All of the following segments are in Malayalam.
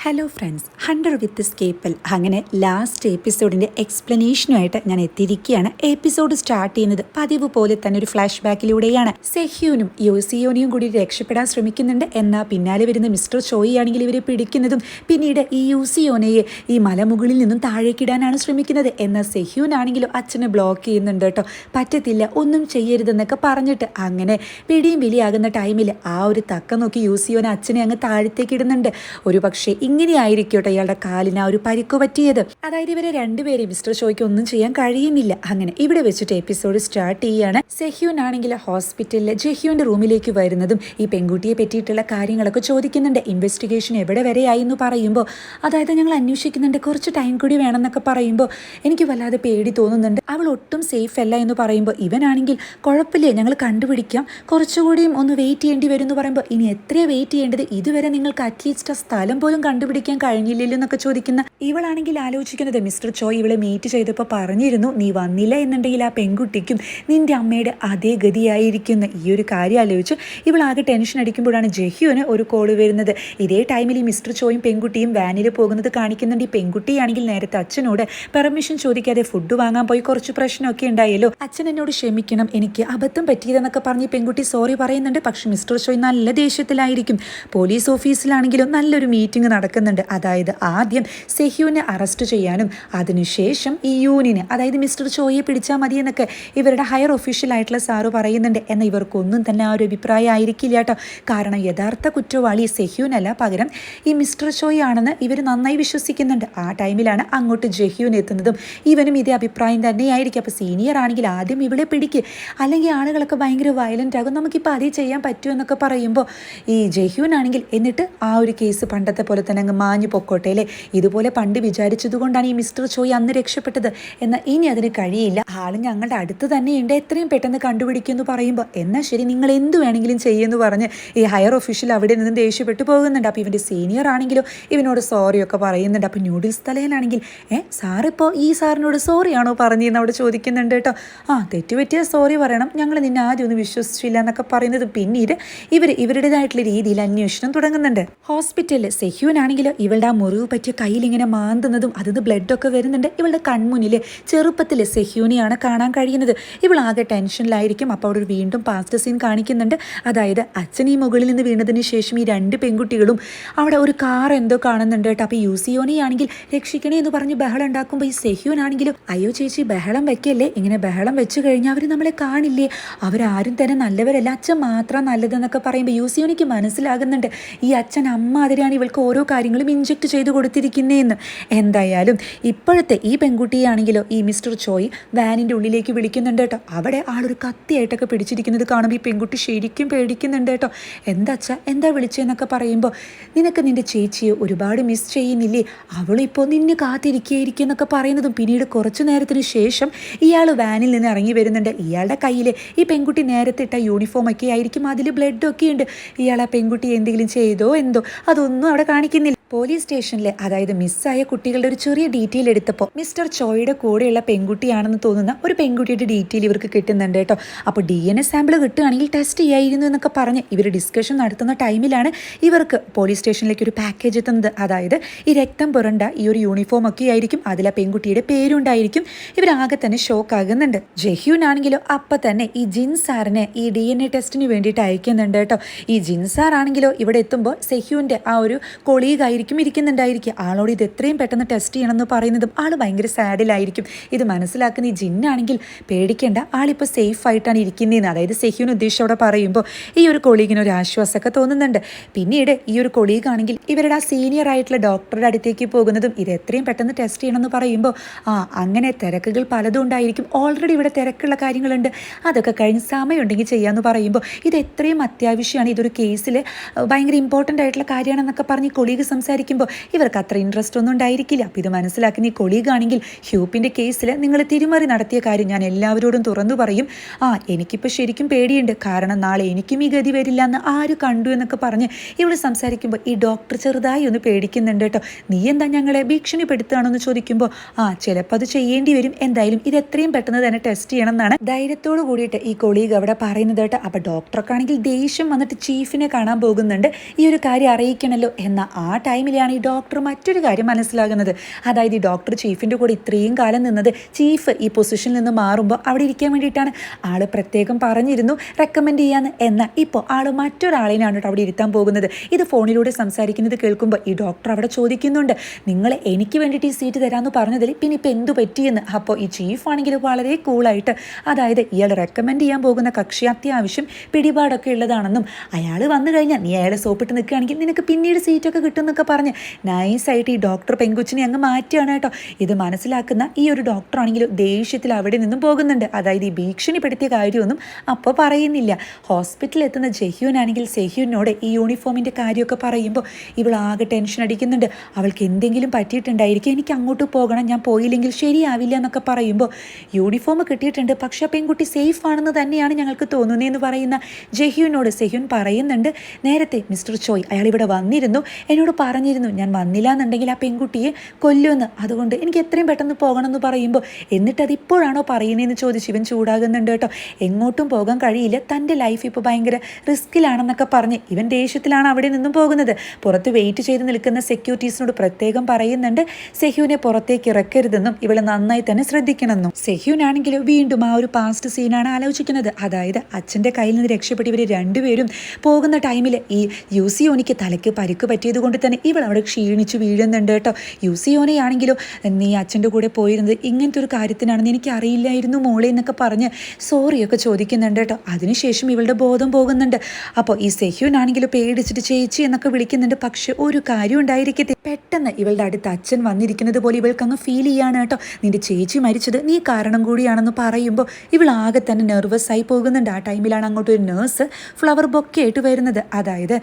ഹലോ ഫ്രണ്ട്സ്, 100 വിത്ത് സ്കേപ്പൽ അങ്ങനെ ലാസ്റ്റ് എപ്പിസോഡിൻ്റെ എക്സ്പ്ലനേഷനുമായിട്ട് ഞാൻ എത്തിയിരിക്കുകയാണ്. എപ്പിസോഡ് സ്റ്റാർട്ട് ചെയ്യുന്നത് പതിവ് പോലെ തന്നെ ഒരു ഫ്ലാഷ് ബാക്കിലൂടെയാണ്. സെഹ്യൂനും യൂസിയോനിയും കൂടി രക്ഷപ്പെടാൻ ശ്രമിക്കുന്നുണ്ട്. എന്നാൽ പിന്നാലെ വരുന്ന മിസ്റ്റർ ചോയി ആണെങ്കിൽ ഇവരെ പിടിക്കുന്നതും പിന്നീട് ഈ യൂസിയോനയെ ഈ മലമുകളിൽ നിന്നും താഴേക്കിടാനാണ് ശ്രമിക്കുന്നത്. എന്നാൽ സെഹ്യൂനാണെങ്കിലും അച്ഛനെ ബ്ലോക്ക് ചെയ്യുന്നുണ്ട് കേട്ടോ. പറ്റത്തില്ല, ഒന്നും ചെയ്യരുതെന്നൊക്കെ പറഞ്ഞിട്ട് അങ്ങനെ പിടിയും വിളിയാകുന്ന ടൈമിൽ ആ ഒരു തക്ക നോക്കി യൂസിയോന അച്ഛനെ അങ്ങ് താഴത്തേക്ക് ഇടുന്നുണ്ട്. ഒരു പക്ഷേ ഇങ്ങനെയായിരിക്കട്ടെ ഇയാളുടെ കാലിന് ആ ഒരു പരിക്ക് പറ്റിയത്. അതായത് ഇവരെ രണ്ടുപേരെയും മിസ്റ്റർ ചോയ്ക്ക് ഒന്നും ചെയ്യാൻ കഴിയുന്നില്ല. അങ്ങനെ ഇവിടെ വെച്ചിട്ട് എപ്പിസോഡ് സ്റ്റാർട്ട് ചെയ്യാണ്. സെഹ്യൂൻ ആണെങ്കിൽ ഹോസ്പിറ്റലിൽ ജെഹ്യൂന്റെ റൂമിലേക്ക് വരുന്നതും ഈ പെൺകുട്ടിയെ പറ്റിയിട്ടുള്ള കാര്യങ്ങളൊക്കെ ചോദിക്കുന്നുണ്ട്. ഇൻവെസ്റ്റിഗേഷൻ എവിടെ വരെയായി എന്ന് പറയുമ്പോൾ, അതായത് ഞങ്ങൾ അന്വേഷിക്കുന്നുണ്ട്, കുറച്ച് ടൈം കൂടി വേണമെന്നൊക്കെ പറയുമ്പോൾ എനിക്ക് വല്ലാതെ പേടി തോന്നുന്നുണ്ട്. അവൾ ഒട്ടും സേഫ് അല്ല എന്ന് പറയുമ്പോൾ ഇവനാണെങ്കിൽ കുഴപ്പമില്ല, ഞങ്ങൾ കണ്ടുപിടിക്കാം, കുറച്ചുകൂടിയും ഒന്ന് വെയിറ്റ് ചെയ്യേണ്ടി വരും എന്ന് പറയുമ്പോൾ ഇനി എത്രയാണ് വെയിറ്റ് ചെയ്യേണ്ടത്, ഇതുവരെ നിങ്ങൾക്ക് അറ്റ്ലീസ്റ്റ് ആ സ്ഥലം പോലും കണ്ടുപിടിക്കാൻ കഴിഞ്ഞില്ലല്ലോ എന്നൊക്കെ ചോദിക്കുന്ന ഇവളാണെങ്കിൽ ആലോചിക്കുന്നത്, മിസ്റ്റർ ചോയ് ഇവളെ മീറ്റ് ചെയ്തപ്പോൾ പറഞ്ഞിരുന്നു, നീ വന്നില്ല എന്നുണ്ടെങ്കിൽ ആ പെൺകുട്ടിക്കും നിന്റെ അമ്മയുടെ അതേ ഗതിയായിരിക്കുന്ന ഈ ഒരു കാര്യം ആലോചിച്ച് ഇവളാകെ ടെൻഷൻ അടിക്കുമ്പോഴാണ് ജെഹ്യൂന് ഒരു കോള് വരുന്നത്. ഇതേ ടൈമിൽ ഈ മിസ്റ്റർ ചോയും പെൺകുട്ടിയും വാനിൽ പോകുന്നത് കാണിക്കുന്നുണ്ട്. ഈ പെൺകുട്ടിയാണെങ്കിൽ നേരത്തെ അച്ഛനോട് പെർമിഷൻ ചോദിക്കാതെ ഫുഡ് വാങ്ങാൻ പോയി കുറച്ച് പ്രശ്നമൊക്കെ ഉണ്ടായല്ലോ, അച്ഛൻ എന്നോട് ക്ഷമിക്കണം, എനിക്ക് അബദ്ധം പറ്റിയതെന്നൊക്കെ പറഞ്ഞ് പെൺകുട്ടി സോറി പറയുന്നുണ്ട്. പക്ഷെ മിസ്റ്റർ ചോയ് നല്ല ദേഷ്യത്തിലായിരിക്കും. പോലീസ് ഓഫീസിലാണെങ്കിലും നല്ലൊരു മീറ്റിംഗ് നടക്കുന്നുണ്ട്. അതായത് ആദ്യം സെഹ്യൂനെ അറസ്റ്റ് ചെയ്യാനും അതിനുശേഷം ഈ യൂണിനെ, അതായത് മിസ്റ്റർ ചോയെ പിടിച്ചാൽ മതി എന്നൊക്കെ ഇവരുടെ ഹയർ ഒഫീഷ്യൽ ആയിട്ടുള്ള സാറ് പറയുന്നുണ്ട്. എന്നാൽ ഇവർക്കൊന്നും തന്നെ ആ ഒരു അഭിപ്രായം ആയിരിക്കില്ല കേട്ടോ. കാരണം യഥാർത്ഥ കുറ്റവാളി സെഹ്യൂനല്ല, പകരം ഈ മിസ്റ്റർ ചോയ് ആണെന്ന് ഇവർ നന്നായി വിശ്വസിക്കുന്നുണ്ട്. ആ ടൈമിലാണ് അങ്ങോട്ട് ജെഹ്യൂൻ എത്തുന്നതും ഇവനും ഇതേ അഭിപ്രായം തന്നെയായിരിക്കും. അപ്പോൾ സീനിയർ ആണെങ്കിൽ ആദ്യം ഇവളെ പിടിക്ക്, അല്ലെങ്കിൽ ആളുകളൊക്കെ ഭയങ്കര വയലൻ്റ് ആകും, നമുക്കിപ്പോൾ അതേ ചെയ്യാൻ പറ്റുമെന്നൊക്കെ പറയുമ്പോൾ ഈ ജെഹ്യൂൻ ആണെങ്കിൽ എന്നിട്ട് ആ ഒരു കേസ് പണ്ടത്തെ പോലെ തന്നെ അങ്ങ് മാഞ്ഞു പൊക്കോട്ടെ അല്ലേ, ഇതുപോലെ പണ്ട് വിചാരിച്ചത് കൊണ്ടാണ് ഈ മിസ്റ്റർ ചോയ് അന്ന് രക്ഷപ്പെട്ടത്, എന്നാൽ ഇനി അതിന് കഴിയില്ല, ആള് ഞങ്ങളുടെ അടുത്ത് തന്നെയുണ്ട്, എത്രയും പെട്ടെന്ന് കണ്ടുപിടിക്കുമെന്ന് പറയുമ്പോൾ എന്നാൽ ശരി നിങ്ങൾ എന്ത് വേണമെങ്കിലും ചെയ്യുമെന്ന് പറഞ്ഞ് ഈ ഹയർ ഒഫീഷ്യൽ അവിടെ നിന്നും ദേഷ്യപ്പെട്ടു പോകുന്നുണ്ട്. അപ്പോൾ ഇവൻ്റെ സീനിയർ ആണെങ്കിലും ഇവനോട് സോറിയൊക്കെ പറയുന്നുണ്ട്. അപ്പോൾ ന്യൂഡിൽസ് തലയിലാണെങ്കിൽ സാറിപ്പോൾ ഈ സാറിനോട് സോറിയാണോ പറഞ്ഞതെന്ന് അവിടെ ചോദിക്കുന്നുണ്ട് കേട്ടോ. തെറ്റുപറ്റിയ സോറി പറയണം, ഞങ്ങൾ നിന്നെ ആദ്യം ഒന്നും വിശ്വസിച്ചില്ല എന്നൊക്കെ പറയുന്നത്. പിന്നീട് ഇവരുടേതായിട്ടുള്ള രീതിയിൽ അന്വേഷണം തുടങ്ങുന്നുണ്ട്. ഹോസ്പിറ്റലിൽ സെഹ്യൂനാണെങ്കിലും ഇവളുടെ ആ മുറിവ് പറ്റിയ കയ്യിലിങ്ങനെ മാന്തുന്നതും അതിന് ബ്ലഡൊക്കെ വരുന്നുണ്ട്. ഇവളുടെ കൺമുന്നിൽ ചെറുപ്പത്തിൽ സെഹ്യൂനെയാണ് കാണാൻ കഴിയുന്നത്. ഇവളാകെ ടെൻഷനിലായിരിക്കും. അപ്പോൾ അവിടെ വീണ്ടും പാസ്റ്റ് സീൻ കാണിക്കുന്നുണ്ട്. അതായത് അച്ഛൻ ഈ മുകളിൽ നിന്ന് വീണതിന് ശേഷം ഈ രണ്ട് പെൺകുട്ടികളും അവിടെ ഒരു കാർ എന്തോ കാണുന്നുണ്ട് കേട്ടോ. അപ്പോൾ യൂസിയോനെയാണെങ്കിൽ രക്ഷിക്കണേ എന്ന് പറഞ്ഞ് ബഹളം ഉണ്ടാക്കുമ്പോൾ ഈ സെഹ്യൂനാണെങ്കിലും അയ്യോ ചേച്ചി ബഹളം വെക്കല്ലേ, ഇങ്ങനെ ബഹളം വെച്ച് കഴിഞ്ഞാൽ അവർ നമ്മളെ കാണില്ലേ, അവരാരും തന്നെ നല്ലവരല്ല, അച്ഛൻ മാത്രം നല്ലതെന്നൊക്കെ പറയുമ്പോൾ യൂസിയോനിക്ക് മനസ്സിലാകുന്നുണ്ട് ഈ അച്ഛൻ അമ്മ അതിരാണ് ഇവൾക്ക് ഓരോ കാര്യങ്ങളും ഇഞ്ചെക്ട് ചെയ്ത് കൊടുത്തിരിക്കുന്നതെന്ന്. എന്തായാലും ഇപ്പോഴത്തെ ഈ പെൺകുട്ടിയാണെങ്കിലോ ഈ മിസ്റ്റർ ചോയ് വാനിൻ്റെ ഉള്ളിലേക്ക് വിളിക്കുന്നുണ്ട് കേട്ടോ. അവിടെ ആളൊരു കത്തിയായിട്ടൊക്കെ പിടിച്ചിരിക്കുന്നത് കാണുമ്പോൾ ഈ പെൺകുട്ടി ശരിക്കും പേടിക്കുന്നുണ്ട് കേട്ടോ. എന്താ വിളിച്ചതെന്നൊക്കെ പറയുമ്പോൾ നിനക്ക് നിൻ്റെ ചേച്ചിയെ ഒരുപാട് മിസ് ചെയ്യുന്നില്ലേ, അവളിപ്പോൾ നിന്നെ കാത്തിരിക്കുകയായിരിക്കും എന്നൊക്കെ പറയുന്നതും പിന്നീട് കുറച്ചു നേരത്തിന് ശേഷം ഇയാൾ വാനിൽ നിന്ന് ഇറങ്ങി വരുന്നുണ്ട്. ഇയാളുടെ കയ്യിൽ ഈ പെൺകുട്ടി നേരത്തെ ഇട്ട യൂണിഫോം ഒക്കെ ആയിരിക്കും, അതിൽ ബ്ലഡൊക്കെ ഉണ്ട്. ഇയാൾ ആ പെൺകുട്ടി എന്തെങ്കിലും ചെയ്തോ എന്തോ അതൊന്നും അവിടെ കാണിക്കുന്നില്ല. പോലീസ് സ്റ്റേഷനിലെ, അതായത് മിസ്സായ കുട്ടികളുടെ ഒരു ചെറിയ ഡീറ്റെയിൽ എടുത്തപ്പോൾ മിസ്റ്റർ ചോയുടെ കൂടെയുള്ള പെൺകുട്ടിയാണെന്ന് തോന്നുന്ന ഒരു പെൺകുട്ടിയുടെ ഡീറ്റെയിൽ ഇവർക്ക് കിട്ടുന്നുണ്ട് കേട്ടോ. അപ്പോൾ DNA സാമ്പിൾ കിട്ടുകയാണെങ്കിൽ ടെസ്റ്റ് ചെയ്യായിരുന്നു എന്നൊക്കെ പറഞ്ഞ് ഇവർ ഡിസ്കഷൻ നടത്തുന്ന ടൈമിലാണ് ഇവർക്ക് പോലീസ് സ്റ്റേഷനിലേക്ക് ഒരു പാക്കേജ് എത്തുന്നത്. അതായത് ഈ രക്തം പുരണ്ട ഈ ഒരു യൂണിഫോം ഒക്കെ ആയിരിക്കും, അതിൽ ആ പെൺകുട്ടിയുടെ പേരുണ്ടായിരിക്കും. ഇവരാകെ തന്നെ ഷോക്ക് ആകുന്നുണ്ട്. ജെഹ്യൂനാണെങ്കിലോ അപ്പം തന്നെ ഈ ജിൻ സാറിനെ ഈ DNA ടെസ്റ്റിന് വേണ്ടിയിട്ട് അയക്കുന്നുണ്ട് കേട്ടോ. ഈ ജിൻ സാർ ആണെങ്കിലോ ഇവിടെ എത്തുമ്പോൾ സെഹ്യൂൻ്റെ ആ ഒരു കൊളീഗായി ഇരിക്കുന്നുണ്ടായിരിക്കും. ആളോട് ഇത് എത്രയും പെട്ടെന്ന് ടെസ്റ്റ് ചെയ്യണമെന്ന് പറയുന്നതും ആൾ ഭയങ്കര സാഡിലായിരിക്കും. ഇത് മനസ്സിലാക്കുന്ന ഈ ജിന്നാണെങ്കിൽ പേടിക്കേണ്ട, ആളിപ്പോൾ സേഫ് ആയിട്ടാണ് ഇരിക്കുന്നതെന്ന്, അതായത് സെഹ്യൂന് ഉദ്ദേശിച്ചവിടെ പറയുമ്പോൾ ഈ ഒരു കൊളീഗിന് ഒരു ആശ്വാസമൊക്കെ തോന്നുന്നുണ്ട്. പിന്നീട് ഈ ഒരു കൊളീഗാണെങ്കിൽ ഇവരുടെ ആ സീനിയർ ആയിട്ടുള്ള ഡോക്ടറുടെ അടുത്തേക്ക് പോകുന്നതും ഇത് എത്രയും പെട്ടെന്ന് ടെസ്റ്റ് ചെയ്യണമെന്ന് പറയുമ്പോൾ അങ്ങനെ തിരക്കുകൾ പലതും ഉണ്ടായിരിക്കും, ഓൾറെഡി ഇവിടെ തിരക്കുള്ള കാര്യങ്ങളുണ്ട്, അതൊക്കെ കഴിഞ്ഞ് സമയമുണ്ടെങ്കിൽ ചെയ്യാമെന്ന് പറയുമ്പോൾ ഇത് എത്രയും അത്യാവശ്യമാണ്, ഇതൊരു കേസിൽ ഭയങ്കര ഇമ്പോർട്ടൻ്റ് ആയിട്ടുള്ള കാര്യമാണെന്നൊക്കെ പറഞ്ഞ് കൊളീഗ് സംസാരിക്കുമ്പോൾ ഇവർക്ക് അത്ര ഇൻട്രസ്റ്റ് ഒന്നും ഉണ്ടായിരിക്കില്ല. അപ്പോൾ ഇത് മനസ്സിലാക്കുന്ന ഈ കൊളീഗാണെങ്കിൽ ഹ്യൂപ്പിൻ്റെ കേസിൽ നിങ്ങൾ തിരിമറി നടത്തിയ കാര്യം ഞാൻ എല്ലാവരോടും തുറന്നു പറയും, എനിക്കിപ്പോൾ ശരിക്കും പേടിയുണ്ട്, കാരണം നാളെ എനിക്കും ഈ ഗതി വരില്ല എന്ന് ആര് കണ്ടു എന്നൊക്കെ പറഞ്ഞ് ഇവൾ സംസാരിക്കുമ്പോൾ ഈ ഡോക്ടർ ചെറുതായി ഒന്ന് പേടിക്കുന്നുണ്ട് കേട്ടോ. നീ എന്താ ഞങ്ങളെ ഭീഷണിപ്പെടുത്തുകയാണോ എന്ന് ചോദിക്കുമ്പോൾ ചിലപ്പോൾ അത് ചെയ്യേണ്ടി വരും, എന്തായാലും ഇത് എത്രയും പെട്ടെന്ന് തന്നെ ടെസ്റ്റ് ചെയ്യണം എന്നാണ് ധൈര്യത്തോട് കൂടിയിട്ട് ഈ കൊളീഗ് അവിടെ പറയുന്നത് കേട്ടോ. അപ്പോൾ ഡോക്ടർക്കാണെങ്കിൽ ദേഷ്യം വന്നിട്ട് ചീഫിനെ കാണാൻ പോകുന്നുണ്ട്, ഈ ഒരു കാര്യം അറിയിക്കണമല്ലോ. എന്നാൽ ആ ടൈം ടൈമിലാണ് ഈ ഡോക്ടർ മറ്റൊരു കാര്യം മനസ്സിലാകുന്നത്. അതായത് ഈ ഡോക്ടർ ചീഫിൻ്റെ കൂടെ ഇത്രയും കാലം നിന്നത് ചീഫ് ഈ പൊസിഷനിൽ നിന്ന് മാറുമ്പോൾ അവിടെ ഇരിക്കാൻ വേണ്ടിയിട്ടാണ്. ആൾ പ്രത്യേകം പറഞ്ഞിരുന്നു റെക്കമെൻഡ് ചെയ്യാന്ന്. എന്നാൽ ഇപ്പോൾ ആൾ മറ്റൊരാളെയാണ് അവിടെ ഇരുത്താൻ പോകുന്നത്. ഇത് ഫോണിലൂടെ സംസാരിക്കുന്നത് കേൾക്കുമ്പോൾ ഈ ഡോക്ടർ അവിടെ ചോദിക്കുന്നുണ്ട്, നിങ്ങൾ എനിക്ക് വേണ്ടിയിട്ട് ഈ സീറ്റ് തരാമെന്ന് പറഞ്ഞതിൽ പിന്നെ ഇപ്പോൾ എന്തു പറ്റിയെന്ന്. അപ്പോൾ ഈ ചീഫ് ആണെങ്കിൽ വളരെ കൂളായിട്ട്, അതായത് ഇയാൾ റെക്കമെൻഡ് ചെയ്യാൻ പോകുന്ന കക്ഷി അത്യാവശ്യം പിടിപാടൊക്കെ ഉള്ളതാണെന്നും അയാൾ വന്നു കഴിഞ്ഞാൽ നീ അയാളെ സോപ്പിട്ട് നിൽക്കുകയാണെങ്കിൽ നിനക്ക് പിന്നീട് സീറ്റൊക്കെ കിട്ടും എന്നൊക്കെ പറഞ്ഞ് നൈസായിട്ട് ഈ ഡോക്ടർ പെങ്കുച്ചിനെ അങ്ങ് മാറ്റുകയാണ് കേട്ടോ. ഇത് മനസ്സിലാക്കുന്ന ഈ ഒരു ഡോക്ടറാണെങ്കിൽ ദേഷ്യത്തിൽ അവിടെ നിന്നും പോകുന്നുണ്ട്. അതായത് ഈ ഭീഷണിപ്പെടുത്തിയ കാര്യമൊന്നും അപ്പോൾ പറയുന്നില്ല. ഹോസ്പിറ്റലിൽ എത്തുന്ന ജഹ്യൂനാണെങ്കിൽ സെഹ്യൂനോട് ഈ യൂണിഫോമിൻ്റെ കാര്യമൊക്കെ പറയുമ്പോൾ ഇവൾ ആകെ ടെൻഷൻ അടിക്കുന്നുണ്ട്. അവൾക്ക് എന്തെങ്കിലും പറ്റിയിട്ടുണ്ടായിരിക്കും, എനിക്ക് അങ്ങോട്ട് പോകണം, ഞാൻ പോയില്ലെങ്കിൽ ശരിയാവില്ല എന്നൊക്കെ പറയുമ്പോൾ യൂണിഫോം കിട്ടിയിട്ടുണ്ട്, പക്ഷേ പെൺകുട്ടി സേഫ് ആണെന്ന് തന്നെയാണ് ഞങ്ങൾക്ക് തോന്നുന്നതെന്ന് പറയുന്ന ജഹ്യൂനോട് സെഹ്യൂൻ പറയുന്നുണ്ട്, നേരത്തെ മിസ്റ്റർ ചോയ് അയാൾ ഇവിടെ വന്നിരുന്നു, എന്നോട് പറഞ്ഞിരുന്നു ഞാൻ വന്നില്ല എന്നുണ്ടെങ്കിൽ ആ പെൺകുട്ടിയെ കൊല്ലുമെന്ന്, അതുകൊണ്ട് എനിക്ക് എത്രയും പെട്ടെന്ന് പോകണമെന്ന് പറയുമ്പോൾ എന്നിട്ട് അത് ഇപ്പോഴാണോ പറയുന്നതെന്ന് ചോദിച്ച് ഇവൻ ചൂടാകുന്നുണ്ട് കേട്ടോ. എങ്ങോട്ടും പോകാൻ കഴിയില്ല, തൻ്റെ ലൈഫ് ഇപ്പോൾ ഭയങ്കര റിസ്കിലാണെന്നൊക്കെ പറഞ്ഞ് ഇവൻ ദേഷ്യത്തിലാണ് അവിടെ നിന്നും പോകുന്നത്. പുറത്ത് വെയിറ്റ് ചെയ്ത് നിൽക്കുന്ന സെക്യൂരിറ്റീസിനോട് പ്രത്യേകം പറയുന്നുണ്ട് സെഹ്യൂനെ പുറത്തേക്ക് ഇറക്കരുതെന്നും ഇവളെ നന്നായി തന്നെ ശ്രദ്ധിക്കണമെന്നും. സെഹ്യൂനാണെങ്കിൽ വീണ്ടും ആ ഒരു പാസ്റ്റ് സീനാണ് ആലോചിക്കുന്നത്. അതായത് അച്ഛൻ്റെ കയ്യിൽ നിന്ന് രക്ഷപ്പെട്ട് ഇവർ രണ്ടുപേരും പോകുന്ന ടൈമിൽ ഈ യൂസിയോനിക്ക് തലയ്ക്ക് പരിക്ക് പറ്റിയത് കൊണ്ട് തന്നെ ഇവൾ അവിടെ ക്ഷീണിച്ച് വീഴുന്നുണ്ട് കേട്ടോ. യൂസിയോനെയാണെങ്കിലോ നീ അച്ഛൻ്റെ കൂടെ പോയിരുന്നത് ഇങ്ങനത്തെ ഒരു കാര്യത്തിനാണെന്ന് എനിക്ക് അറിയില്ലായിരുന്നു മോളെ എന്നൊക്കെ പറഞ്ഞ് സോറിയൊക്കെ ചോദിക്കുന്നുണ്ട് കേട്ടോ. അതിനുശേഷം ഇവളുടെ ബോധം പോകുന്നുണ്ട്. അപ്പോൾ ഈ സെഹ്യൂനാണെങ്കിലും പേടിച്ചിട്ട് ചേച്ചി എന്നൊക്കെ വിളിക്കുന്നുണ്ട്. പക്ഷെ ഒരു കാര്യം ഉണ്ടായിരിക്കട്ടെ, പെട്ടെന്ന് ഇവളുടെ അടുത്ത് അച്ഛൻ വന്നിരിക്കുന്നത് പോലെ ഇവൾക്ക് അങ്ങ് ഫീൽ ചെയ്യാണ് കേട്ടോ. നിന്റെ ചേച്ചി മരിച്ചത് നീ കാരണം കൂടിയാണെന്ന് പറയുമ്പോൾ ഇവൾ ആകെ തന്നെ നെർവസ് ആയി പോകുന്നുണ്ട്. ആ ടൈമിലാണ് അങ്ങോട്ട് ഒരു നേഴ്സ് ഫ്ലവർ ബൊക്കെ ആയിട്ട് വരുന്നത്. അതായത്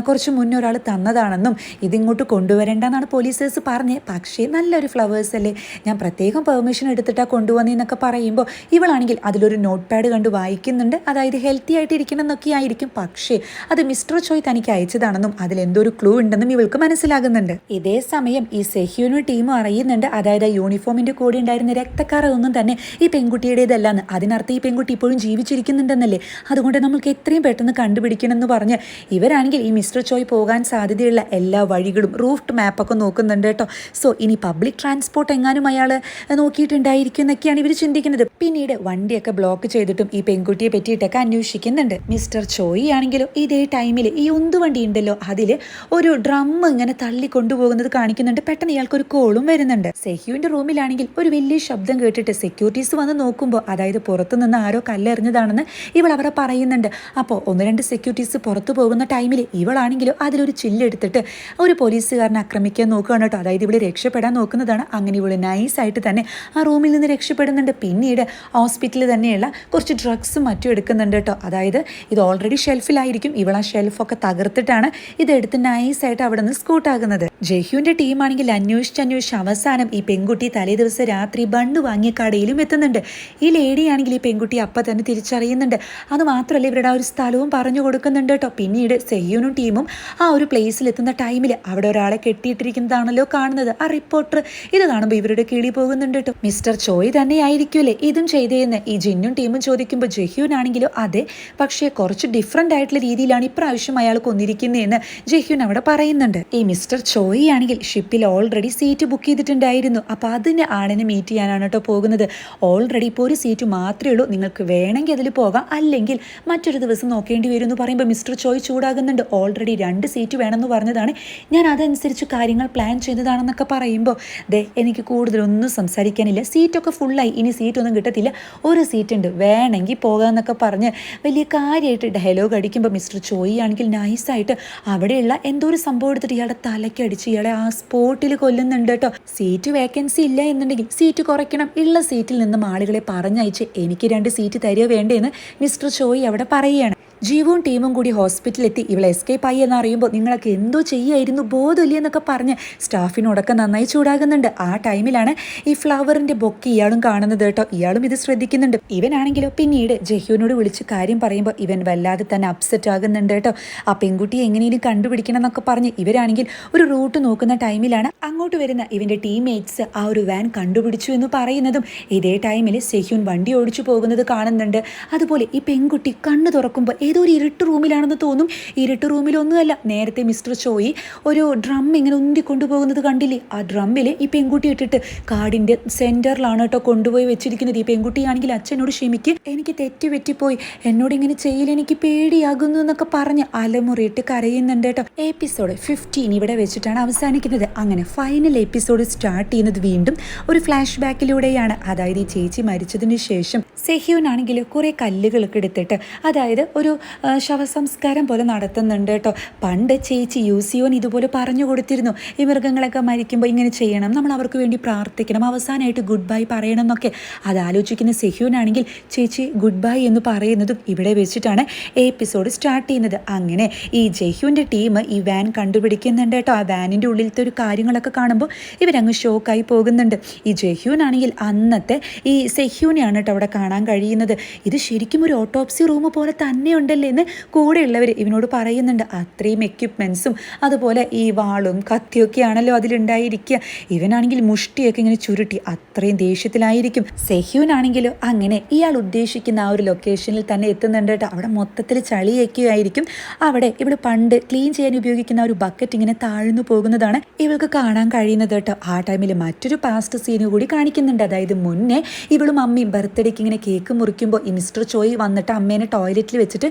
കുറച്ച് മുന്നേ ഒരാൾ തന്നതാണെന്നും ഇതിങ്ങോട്ട് കൊണ്ടുവരേണ്ടെന്നാണ് പോലീസേഴ്സ് പറഞ്ഞത്, പക്ഷേ നല്ലൊരു ഫ്ലവേഴ്സ് അല്ലേ, ഞാൻ പ്രത്യേകം പെർമിഷൻ എടുത്തിട്ടാണ് കൊണ്ടുവന്നതെന്നൊക്കെ പറയുമ്പോൾ ഇവളാണെങ്കിൽ അതിലൊരു നോട്ട് പാഡ് കണ്ട് വായിക്കുന്നുണ്ട്. അതായത് ഹെൽത്തി ആയിട്ട് ഇരിക്കണം എന്നൊക്കെ ആയിരിക്കും, പക്ഷേ അത് മിസ്റ്റർ ചോയ് തനിക്ക് അയച്ചതാണെന്നും അതിലെന്തോ ഒരു ക്ലൂ ഉണ്ടെന്നും ഇവൾക്ക് മനസ്സിലാകുന്നുണ്ട്. ഇതേ സമയം ഈ സെഹ്യൂനും ടീമും അറിയുന്നുണ്ട്, അതായത് യൂണിഫോമിൻ്റെ കൂടെ ഉണ്ടായിരുന്ന രക്തക്കാറ ഒന്നും തന്നെ ഈ പെൺകുട്ടിയുടേതല്ലാന്ന്. അതിനർത്ഥം ഈ പെൺകുട്ടി ഇപ്പോഴും ജീവിച്ചിരിക്കുന്നുണ്ടെന്നല്ലേ, അതുകൊണ്ട് നമുക്ക് എത്രയും പെട്ടെന്ന് കണ്ടുപിടിക്കണം എന്ന് പറഞ്ഞ് ഇവരാണെങ്കിൽ ഈ മിസ്റ്റർ ചോയ് പോകാൻ സാധ്യതയുള്ള എല്ലാ വഴികളും റൂട്ട് മാപ്പൊക്കെ നോക്കുന്നുണ്ട് കേട്ടോ. സോ ഇനി പബ്ലിക് ട്രാൻസ്പോർട്ട് എങ്ങാനും അയാൾ നോക്കിയിട്ടുണ്ടായിരിക്കും എന്നൊക്കെയാണ് ഇവർ ചിന്തിക്കുന്നത്. പിന്നീട് വണ്ടിയൊക്കെ ബ്ലോക്ക് ചെയ്തിട്ടും ഈ പെൺകുട്ടിയെ പറ്റിയിട്ടൊക്കെ അന്വേഷിക്കുന്നുണ്ട്. മിസ്റ്റർ ചോയ് ആണെങ്കിലും ഇതേ ടൈമിൽ ഈ ഉന്തുവണ്ടി ഉണ്ടല്ലോ അതിൽ ഒരു ഡ്രം ഇങ്ങനെ തള്ളി കൊണ്ടുപോകുന്നത് കാണിക്കുന്നുണ്ട്. പെട്ടെന്ന് ഇയാൾക്കൊരു കോളും വരുന്നുണ്ട്. സെഹ്യൂവിൻ്റെ റൂമിലാണെങ്കിൽ ഒരു വലിയ ശബ്ദം കേട്ടിട്ട് സെക്യൂരിറ്റീസ് വന്ന് നോക്കുമ്പോൾ അതായത് പുറത്തു നിന്ന് ആരോ കല്ലെറിഞ്ഞതാണെന്ന് ഇവൾ അവിടെ പറയുന്നുണ്ട്. അപ്പോൾ ഒന്ന് രണ്ട് സെക്യൂരിറ്റീസ് പുറത്തു പോകുന്ന ടൈമിൽ ഇവളാണെങ്കിലും അതിലൊരു ചില്ലെടുത്തിട്ട് ഒരു പോലീസുകാരനെ ആക്രമിക്കാൻ നോക്കുകയാണ് കേട്ടോ. അതായത് ഇവള് രക്ഷപ്പെടാൻ നോക്കുന്നതാണ്. അങ്ങനെ ഇവള് നൈസായിട്ട് തന്നെ ആ റൂമിൽ നിന്ന് രക്ഷപ്പെടുന്നുണ്ട്. പിന്നീട് ഹോസ്പിറ്റലിൽ തന്നെയുള്ള കുറച്ച് ഡ്രഗ്സും മറ്റും എടുക്കുന്നുണ്ട് കേട്ടോ. അതായത് ഇത് ഓൾറെഡി ഷെൽഫിലായിരിക്കും, ഇവൾ ആ ഷെൽഫൊക്കെ തകർത്തിട്ടാണ് ഇതെടുത്ത് നൈസായിട്ട് അവിടെ നിന്ന് സ്കൂട്ടാകുന്നത്. ജഹ്യൂവിൻ്റെ ടീമാണെങ്കിൽ അന്വേഷിച്ച് അവസാനം ഈ പെൺകുട്ടി തലേ ദിവസം രാത്രി ബണ്ട് വാങ്ങിയ കടയിലും എത്തുന്നുണ്ട്. ഈ ലേഡിയാണെങ്കിൽ ഈ പെൺകുട്ടി അപ്പം തന്നെ തിരിച്ചറിയുന്നുണ്ട്. അത് മാത്രമല്ല ഇവരുടെ ആ ഒരു സ്ഥലവും പറഞ്ഞു കൊടുക്കുന്നുണ്ട് കേട്ടോ. പിന്നീട് സെഹ്യൂനും ടീമും ആ ഒരു പ്ലേസിൽ എത്തുന്ന ടൈമിൽ അവിടെ ഒരാളെ കെട്ടിയിട്ടിരിക്കുന്നതാണല്ലോ കാണുന്നത്. ആ റിപ്പോർട്ടർ ഇത് കാണുമ്പോൾ ഇവരുടെ കിളി പോകുന്നുണ്ട് കേട്ടോ. മിസ്റ്റർ ചോയ് തന്നെ ആയിരിക്കുമല്ലേ ഇതും ചെയ്തതെന്ന് ഈ ജിന്നും ടീമും ചോദിക്കുമ്പോൾ ജഹ്യൂനാണെങ്കിലും അതെ, പക്ഷേ കുറച്ച് ഡിഫറെൻ്റ് ആയിട്ടുള്ള രീതിയിലാണ് ഇപ്രാവശ്യം അയാൾ കൊന്നിരിക്കുന്നതെന്ന് ജഹ്യൂൻ അവിടെ പറയുന്നുണ്ട്. ഈ മിസ്റ്റർ ചോയ് ആണെങ്കിൽ ഷിപ്പിൽ ഓൾറെഡി സീറ്റ് ബുക്ക് ചെയ്തിട്ടുണ്ടായിരുന്നു. അപ്പോൾ അതിന് ആളിനെ മീറ്റ് ചെയ്യാനാണ് കേട്ടോ പോകുന്നത്. ഓൾറെഡി ഇപ്പോൾ ഒരു സീറ്റ് മാത്രമേ ഉള്ളൂ, നിങ്ങൾക്ക് വേണമെങ്കിൽ അതിൽ പോകാം, അല്ലെങ്കിൽ മറ്റൊരു ദിവസം നോക്കേണ്ടി വരും എന്ന് പറയുമ്പോൾ മിസ്റ്റർ ചോയ് ചൂടാകുന്നുണ്ട്. ഓൾറെഡി 2 സീറ്റ് വേണമെന്ന് പറഞ്ഞതാണ്, ഞാൻ അതനുസരിച്ച് കാര്യങ്ങൾ പ്ലാൻ ചെയ്തതാണെന്നൊക്കെ പറയുമ്പോൾ എനിക്ക് കൂടുതലൊന്നും സംസാരിക്കാനില്ല, സീറ്റൊക്കെ ഫുള്ളായി, ഇനി സീറ്റൊന്നും കിട്ടത്തില്ല, ഒരു സീറ്റ് ഉണ്ട്, വേണമെങ്കിൽ പോകാമെന്നൊക്കെ പറഞ്ഞ് വലിയ കാര്യമായിട്ട് ഡയലോഗ് അടിക്കുമ്പോൾ മിസ്റ്റർ ചോയ് ആണെങ്കിൽ നൈസായിട്ട് അവിടെയുള്ള എന്തോ ഒരു സംഭവം എടുത്തിട്ട് ഇയാളുടെ തലയ്ക്കടിച്ച് ഇയാളെ ആ സ്പോട്ടിൽ കൊല്ലുന്നുണ്ട് കേട്ടോ. സീറ്റ് വേക്കൻസി ഇല്ല എന്നുണ്ടെങ്കിൽ സീറ്റ് കുറയ്ക്കണം, ഉള്ള സീറ്റിൽ നിന്നും ആളുകളെ പറഞ്ഞയച്ച് എനിക്ക് 2 സീറ്റ് തരിക വേണ്ടേന്ന് മിസ്റ്റർ ചോയ് അവിടെ പറയുകയാണ്. ജീവും ടീമും കൂടി ഹോസ്പിറ്റലിലെത്തി ഇവളെ എസ്കേപ്പ് ആയി എന്നറിയുമ്പോൾ നിങ്ങളൊക്കെ എന്തോ ചെയ്യായിരുന്നു, ബോധമില്ല എന്നൊക്കെ പറഞ്ഞ് സ്റ്റാഫിനോടൊക്കെ നന്നായി ചൂടാകുന്നുണ്ട്. ആ ടൈമിലാണ് ഈ ഫ്ലവറിൻ്റെ ബൊക്കെ ഇയാളും കാണുന്നത് കേട്ടോ. ഇയാളും ഇത് ശ്രദ്ധിക്കുന്നുണ്ട്. ഇവനാണെങ്കിലോ പിന്നീട് ജഹ്യൂനോട് വിളിച്ച് കാര്യം പറയുമ്പോൾ ഇവൻ വല്ലാതെ തന്നെ അപ്സെറ്റ് ആകുന്നുണ്ട് കേട്ടോ. ആ പെൺകുട്ടിയെ എങ്ങനെയും കണ്ടുപിടിക്കണം എന്നൊക്കെ പറഞ്ഞ് ഇവരാണെങ്കിൽ ഒരു റൂട്ട് നോക്കുന്ന ടൈമിലാണ് അങ്ങോട്ട് വരുന്ന ഇവൻ്റെ ടീംമേറ്റ്സ് ആ ഒരു വാൻ കണ്ടുപിടിച്ചു എന്ന് പറയുന്നതും ഇതേ ടൈമിൽ സെഹ്യൂൻ വണ്ടി ഓടിച്ചു പോകുന്നത് കാണുന്നുണ്ട്. അതുപോലെ ഈ പെൺകുട്ടി കണ്ണു തുറക്കുമ്പോൾ ഏതോ ഒരു ഇരുട്ട് റൂമിലാണെന്ന് തോന്നും. ഇരുട്ട് റൂമിലൊന്നുമല്ല, നേരത്തെ മിസ്റ്റർ ചോയി ഒരു ഡ്രം ഇങ്ങനെ ഉന്തി കൊണ്ടുപോകുന്നത് കണ്ടില്ലേ? ആ ഡ്രമ്മിൽ ഈ പെൺകുട്ടി ഇട്ടിട്ട് കാടിൻ്റെ സെൻറ്ററിലാണ് കേട്ടോ കൊണ്ടുപോയി വെച്ചിരിക്കുന്നത്. ഈ പെൺകുട്ടിയാണെങ്കിൽ അച്ഛനോട് ക്ഷമിക്ക്, എനിക്ക് തെറ്റ് പറ്റിപ്പോയി, എന്നോട് ഇങ്ങനെ ചെയ്യൽ എനിക്ക് പേടിയാകുന്നു എന്നൊക്കെ പറഞ്ഞ് അലമുറിയിട്ട് കരയുന്നുണ്ട് കേട്ടോ. എപ്പിസോഡ് 15 ഇവിടെ വെച്ചിട്ടാണ് അവസാനിക്കുന്നത്. അങ്ങനെ ഫൈനൽ എപ്പിസോഡ് സ്റ്റാർട്ട് ചെയ്യുന്നത് വീണ്ടും ഒരു ഫ്ലാഷ് ബാക്കിലൂടെയാണ്. അതായത് ഈ ചേച്ചി മരിച്ചതിന് ശേഷം സെഹ്യൂനാണെങ്കിൽ കുറേ കല്ലുകളൊക്കെ എടുത്തിട്ട് അതായത് ഒരു ശവസംസ്കാരം പോലെ നടത്തുന്നുണ്ട് കേട്ടോ. പണ്ട് ചേച്ചി യൂസിയോൻ ഇതുപോലെ പറഞ്ഞു കൊടുത്തിരുന്നു, ഈ മൃഗങ്ങളൊക്കെ മരിക്കുമ്പോൾ ഇങ്ങനെ ചെയ്യണം, നമ്മൾ അവർക്ക് വേണ്ടി പ്രാർത്ഥിക്കണം, അവസാനമായിട്ട് ഗുഡ് ബൈ പറയണം എന്നൊക്കെ. അതാലോചിക്കുന്ന സെഹ്യൂനാണെങ്കിൽ ചേച്ചി ഗുഡ് ബൈ എന്ന് പറയുന്നതും ഇവിടെ വെച്ചിട്ടാണ് എപ്പിസോഡ് സ്റ്റാർട്ട് ചെയ്യുന്നത്. അങ്ങനെ ഈ ജെഹ്യൂൻ്റെ ടീം ഈ വാൻ കണ്ടുപിടിക്കുന്നുണ്ട് കേട്ടോ. ആ വാനിൻ്റെ ഉള്ളിലത്തെ ഒരു കാര്യങ്ങളൊക്കെ കാണുമ്പോൾ ഇവരങ്ങ് ഷോക്കായി പോകുന്നുണ്ട്. ഈ ജെഹ്യൂനാണെങ്കിൽ അന്നത്തെ ഈ സെഹ്യൂനെയാണ് കേട്ടോ അവിടെ കാണാൻ കഴിയുന്നത്. ഇത് ശരിക്കും ഒരു ഓട്ടോപ്സി റൂം പോലെ തന്നെ ഉണ്ടല്ലേ എന്ന് കൂടെയുള്ളവർ ഇവനോട് പറയുന്നുണ്ട്. അത്രയും എക്യുപ്മെൻസും അതുപോലെ ഈ വാളും കത്തിയൊക്കെ ആണല്ലോ അതിലുണ്ടായിരിക്കുക. ഇവനാണെങ്കിൽ മുഷ്ടിയൊക്കെ ഇങ്ങനെ ചുരുട്ടി അത്രയും ദേഷ്യത്തിലായിരിക്കും. സെഹ്യൂനാണെങ്കിലോ അങ്ങനെ ഇയാൾ ഉദ്ദേശിക്കുന്ന ആ ഒരു ലൊക്കേഷനിൽ തന്നെ എത്തുന്നുണ്ട് കേട്ടോ. അവിടെ മൊത്തത്തിൽ ചളിയൊക്കെയായിരിക്കും. അവിടെ ഇവിടെ പണ്ട് ക്ലീൻ ചെയ്യാൻ ഉപയോഗിക്കുന്ന ഒരു ബക്കറ്റ് ഇങ്ങനെ താഴ്ന്നു പോകുന്നതാണ് ഇവൾക്ക് കാണാൻ കഴിയുന്നത് കേട്ടോ. ആ ടൈമിൽ മറ്റൊരു പാസ്റ്റ് സീന് കൂടി കാണിക്കുന്നുണ്ട്. അതായത് മുന്നേ ഇവളും അമ്മയും ബർത്ത്ഡേക്ക് ഇങ്ങനെ കേക്ക് മുറിക്കുമ്പോൾ ഈ മിസ്റ്റർ ചോയ് വന്നിട്ട് അമ്മേനെ ടോയ്ലറ്റിൽ വെച്ചിട്ട്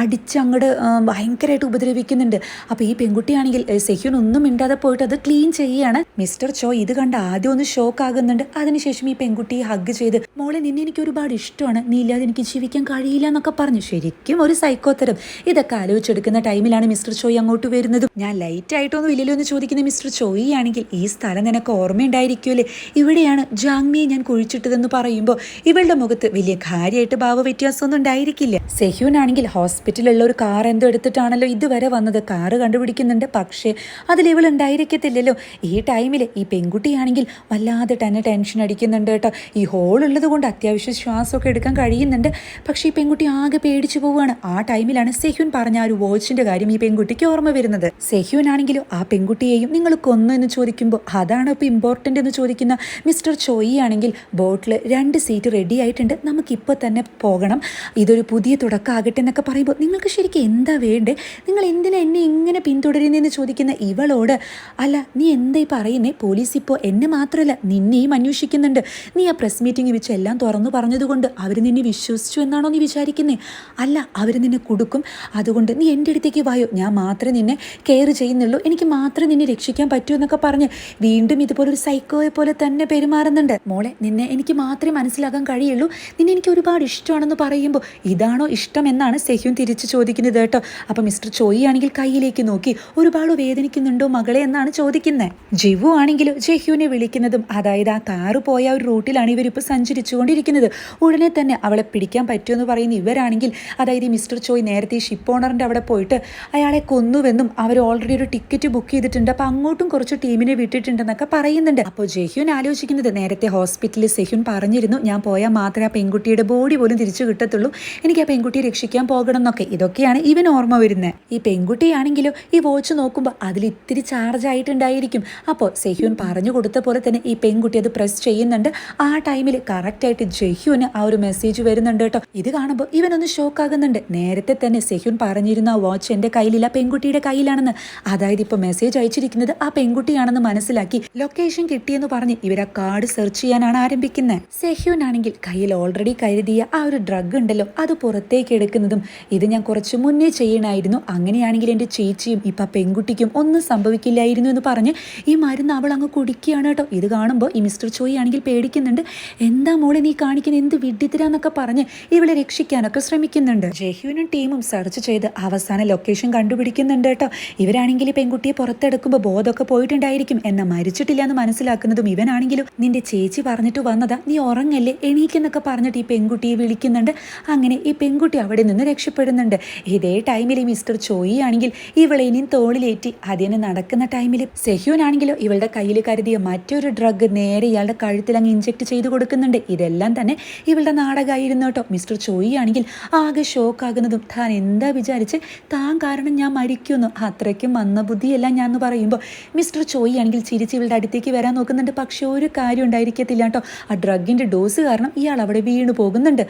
അടിച്ചങ്ങോട്ട് ഭയങ്കരമായിട്ട് ഉപദ്രവിക്കുന്നുണ്ട്. അപ്പോൾ ഈ പെൺകുട്ടിയാണെങ്കിൽ സെഹ്യൂൻ ഒന്നും മിണ്ടാതെ പോയിട്ട് അത് ക്ലീൻ ചെയ്യുകയാണ്. മിസ്റ്റർ ചോയ് ഇത് കണ്ട് ആദ്യം ഒന്ന് ഷോക്ക് ആകുന്നുണ്ട്. അതിനുശേഷം ഈ പെൺകുട്ടിയെ ഹഗ് ചെയ്ത് മോളെ നിന്നെ എനിക്ക് ഒരുപാട് ഇഷ്ടമാണ്, നീ ഇല്ലാതെ എനിക്ക് ജീവിക്കാൻ കഴിയില്ല എന്നൊക്കെ പറഞ്ഞു. ശരിക്കും ഒരു സൈക്കോത്തരം. ഇതൊക്കെ ആലോചിച്ചെടുക്കുന്ന ടൈമിലാണ് മിസ്റ്റർ ചോയ് അങ്ങോട്ട് വരുന്നതും. ഞാൻ ലൈറ്റ് ആയിട്ടൊന്നും ഇല്ലല്ലോ എന്ന് ചോദിക്കുന്ന മിസ്റ്റർ ചോയ് ആണെങ്കിൽ ഈ സ്ഥലം നിനക്ക് ഓർമ്മയുണ്ടായിരിക്കുമല്ലേ, ഇവിടെയാണ് ജാങ്മിയെ ഞാൻ കുഴിച്ചിട്ടതെന്ന് പറയുമ്പോൾ ഇവളുടെ മുഖത്ത് വലിയ കാര്യമായിട്ട് ഭാവ വ്യത്യാസമൊന്നും ഉണ്ടായിരിക്കില്ല. സെഹ്യൂൻ ആണെങ്കിൽ ഹോസ്പിറ്റലിലുള്ള ഒരു കാർ എന്തോ എടുത്തിട്ടാണല്ലോ ഇതുവരെ വന്നത്. കാറ് കണ്ടുപിടിക്കുന്നുണ്ട്, പക്ഷേ അതിൽ ഇവൾ ഉണ്ടായിരിക്കത്തില്ലല്ലോ. ഈ ടൈമിൽ ഈ പെൺകുട്ടിയാണെങ്കിൽ വല്ലാതെ തന്നെ ടെൻഷൻ അടിക്കുന്നുണ്ട് കേട്ടോ. ഈ ഹോൾ ഉള്ളത് കൊണ്ട് അത്യാവശ്യം ശ്വാസമൊക്കെ എടുക്കാൻ കഴിയുന്നുണ്ട്. പക്ഷേ ഈ പെൺകുട്ടി ആകെ പേടിച്ചു പോവുകയാണ്. ആ ടൈമിലാണ് സെഹ്യൂൻ പറഞ്ഞ ആ ഒരു വാച്ചിന്റെ കാര്യം ഈ പെൺകുട്ടിക്ക് ഓർമ്മ വരുന്നത്. സെഹ്യൂൻ ആണെങ്കിലും ആ പെൺകുട്ടിയെയും നിങ്ങൾ കൊന്നു എന്ന് ചോദിക്കുമ്പോൾ അതാണ് ഇപ്പോൾ ഇമ്പോർട്ടൻ്റ് എന്ന് ചോദിക്കുന്ന മിസ്റ്റർ ചോയി ആണെങ്കിൽ ബോട്ടിൽ 2 സീറ്റ് റെഡി ആയിട്ടുണ്ട്, നമുക്കിപ്പോൾ തന്നെ പോകണം, ഇതൊരു പുതിയ തുടക്കമാകട്ടെ എന്നൊക്കെ പറയുമ്പോൾ നിങ്ങൾക്ക് ശരിക്കും എന്താ വേണ്ടേ, നിങ്ങൾ എന്തിനാ എന്നെ ഇങ്ങനെ പിന്തുടരുന്നതെന്ന് ചോദിക്കുന്ന ഇവളോട് അല്ല നീ എന്തായി പറയുന്നേ, പോലീസ് ഇപ്പോൾ എന്നെ മാത്രമല്ല നിന്നെയും അന്വേഷിക്കുന്നുണ്ട്, നീ ആ പ്രസ് മീറ്റിംഗ് വെച്ച് എല്ലാം തുറന്നു പറഞ്ഞതുകൊണ്ട് അവർ നിന്നെ വിശ്വസിച്ചു എന്നാണോ നീ വിചാരിക്കുന്നേ? അല്ല, അവർ നിന്നെ കൊടുക്കും, അതുകൊണ്ട് നീ എൻ്റെ അടുത്തേക്ക് വായോ, ഞാൻ മാത്രമേ നിന്നെ കെയർ ചെയ്യുന്നുള്ളൂ, എനിക്ക് മാത്രമേ നിന്നെ രക്ഷിക്കാൻ പറ്റൂ എന്നൊക്കെ പറഞ്ഞ് വീണ്ടും ഇതുപോലെ ഒരു സൈക്കോയെ പോലെ തന്നെ പെരുമാറുന്നുണ്ട്. മോളെ നിന്നെ എനിക്ക് മാത്രമേ മനസ്സിലാക്കാൻ കഴിയുള്ളൂ, നിന്നെ എനിക്ക് ഒരുപാട് ഇഷ്ടമാണെന്ന് പറയുമ്പോൾ ഇതാണോ ഇഷ്ടം എന്നാണ് സെഹ്യൂൻ തിരിച്ച് ചോദിക്കുന്നത് കേട്ടോ. അപ്പം മിസ്റ്റർ ചോയി ആണെങ്കിൽ കയ്യിലേക്ക് നോക്കി ഒരുപാട് വേദനിക്കുന്നുണ്ടോ മകളെ എന്നാണ് ചോദിക്കുന്നത്. ജിവു ആണെങ്കിലും ജെഹ്യൂനെ വിളിക്കുന്നതും അതായത് ആ കാറ് പോയ ഒരു റൂട്ടിലാണ് ഇവരിപ്പോൾ സഞ്ചരിച്ചുകൊണ്ടിരിക്കുന്നത്. ഉടനെ തന്നെ അവളെ പിടിക്കാൻ പറ്റുമെന്ന് പറയുന്ന ഇവരാണെങ്കിൽ അതായത് ഈ മിസ്റ്റർ ചോയ് നേരത്തെ ഈ ഷിപ്പ് ഓണറിൻ്റെ അവിടെ പോയിട്ട് അയാളെ കൊന്നുവെന്നും അവർ ഓൾറെഡി ഒരു ടിക്കറ്റ് ബുക്ക് ചെയ്തിട്ടുണ്ട്, അപ്പോൾ അങ്ങോട്ടും കുറച്ച് ടീമിനെ വിട്ടിട്ടുണ്ടെന്നൊക്കെ പറയുന്നുണ്ട്. അപ്പോൾ ജെഹ്യൂൻ ആലോചിക്കുന്നത് നേരത്തെ ഹോസ്പിറ്റലിൽ സെഹ്യൂൻ പറഞ്ഞിരുന്നു ഞാൻ പോയാൽ മാത്രമേ ആ പെൺകുട്ടിയുടെ ബോഡി പോലും തിരിച്ചു കിട്ടത്തുള്ളൂ, എനിക്ക് ആ പെൺകുട്ടിയെ രക്ഷിക്കാൻ പോകണം എന്നൊക്കെ. ഇതൊക്കെയാണ് ഇവൻ ഓർമ്മ വരുന്നത്. ഈ പെൺകുട്ടിയാണെങ്കിലും ഈ വാച്ച് നോക്കുമ്പോൾ അതിൽ ഇത്തിരി ചാർജ് ആയിട്ടുണ്ടായിരിക്കും. അപ്പോൾ സെഹ്യൂൻ പറഞ്ഞു കൊടുത്ത പോലെ തന്നെ ഈ പെൺകുട്ടി അത് പ്രസ് ചെയ്യുന്നുണ്ട്. ആ ടൈമിൽ കറക്റ്റായിട്ട് ജെഹ്യൂന് ആ ഒരു മെസ്സേജ് വരുന്നുണ്ട് കേട്ടോ. ഇത് കാണുമ്പോൾ ഇവനൊന്ന് ഷോക്ക് ആകുന്നുണ്ട്. നേരത്തെ തന്നെ സെഹ്യൂൻ പറഞ്ഞിരുന്ന ആ വാച്ച് എൻ്റെ കയ്യിലില്ല, പെൺകുട്ടിയുടെ കയ്യിലാണെന്ന്. അതായത് ഇപ്പോൾ മെസ്സേജ് അയച്ചിരിക്കുന്നത് ആ പെൺകുട്ടിയാണെന്ന് മനസ്സിലാക്കി ലൊക്കേഷൻ കിട്ടിയെന്ന് പറഞ്ഞ് ഇവർ ആ കാർഡ് സെർച്ച് ചെയ്യാനാണ് ആരംഭിക്കുന്നത്. സെഹ്യൂൻ ആണെങ്കിൽ കയ്യിൽ ഓൾറെഡി കരുതിയ ആ ഒരു ഡ്രഗ് ഉണ്ടല്ലോ അത് പുറത്തേക്ക് എടുക്കുന്നതും ഇത് ഞാൻ കുറച്ച് മുന്നേ ചെയ്യണമായിരുന്നു, അങ്ങനെയാണെങ്കിൽ എൻ്റെ ചേച്ചിയും ഇപ്പം ആ പെൺകുട്ടിക്കും ഒന്നും സംഭവിക്കില്ലായിരുന്നു എന്ന് പറഞ്ഞ് ഈ മരുന്ന് അവൾ അങ്ങ് കുടിക്കുകയാണ് കേട്ടോ. ഇത് കാണുമ്പോൾ ഈ മിസ്റ്റർ ചോയി ആണെങ്കിൽ പേടിക്കുന്നുണ്ട്. എന്താ മോളെ നീ കാണിക്കുന്ന, എന്ത് വിഡ്ഢിത്തരാന്നൊക്കെ പറഞ്ഞ് ഇവളെ രക്ഷിക്കാനൊക്കെ ശ്രമിക്കുന്നുണ്ട്. ജെഹ്യൂനും ടീമും സെർച്ച് ചെയ്ത് അവസാന ലൊക്കേഷൻ കണ്ടുപിടിക്കുന്നുണ്ട് കേട്ടോ. ഇവരാണെങ്കിൽ ഈ പെൺകുട്ടിയെ പുറത്തെടുക്കുമ്പോൾ ബോധമൊക്കെ പോയിട്ടുണ്ടായിരിക്കും, എന്നാൽ മരിച്ചിട്ടില്ല എന്ന് മനസ്സിലാക്കുന്നതും ഇവനാണെങ്കിലും നിന്റെ ചേച്ചി പറഞ്ഞിട്ട് വന്നതാ, നീ ഉറങ്ങല്ലേ എണീക്കെന്നൊക്കെ പറഞ്ഞിട്ട് ഈ പെൺകുട്ടിയെ വിളിക്കുന്നുണ്ട്. അങ്ങനെ ഈ പെൺകുട്ടി അവിടെ നിന്ന് രക്ഷപ്പെടുന്നുണ്ട്. ഇതേ ടൈമിൽ ഈ മിസ്റ്റർ ചോയി ആണെങ്കിൽ ഇവളെ ഇനിയും തോളിലേറ്റി അതിന് നടക്കുന്ന ടൈമിൽ സെഹ്യൂൻ ആണെങ്കിലോ ഇവളുടെ കയ്യിൽ കരുതിയ മറ്റൊരു ഡ്രഗ് നേരെ ഇയാളുടെ കഴുത്തിൽ അങ്ങ് ഇഞ്ചെക്ട് ചെയ്ത് കൊടുക്കുന്നുണ്ട്. ഇതെല്ലാം തന്നെ ഇവളുടെ നാടകമായിരുന്നു കേട്ടോ. മിസ്റ്റർ ചോയി ആണെങ്കിൽ ആകെ ഷോക്കാകുന്നതും താൻ എന്താ വിചാരിച്ച് താൻ കാരണം ഞാൻ മരിക്കുന്നു, അത്രയ്ക്കും മന്ദബുദ്ധിയല്ല ഞാൻ എന്ന് പറയുമ്പോൾ മിസ്റ്റർ ചോയി ആണെങ്കിൽ ചിരിച്ച് ഇവളുടെ അടുത്തേക്ക് വരാൻ നോക്കുന്നുണ്ട്. പക്ഷെ ഒരു കാര്യം ഉണ്ടായിരിക്കത്തില്ല കേട്ടോ, ആ ഡ്രഗിൻ്റെ ഡോസ് കാരണം ഇയാൾ അവിടെ വീണു പോകുന്നുണ്ട്.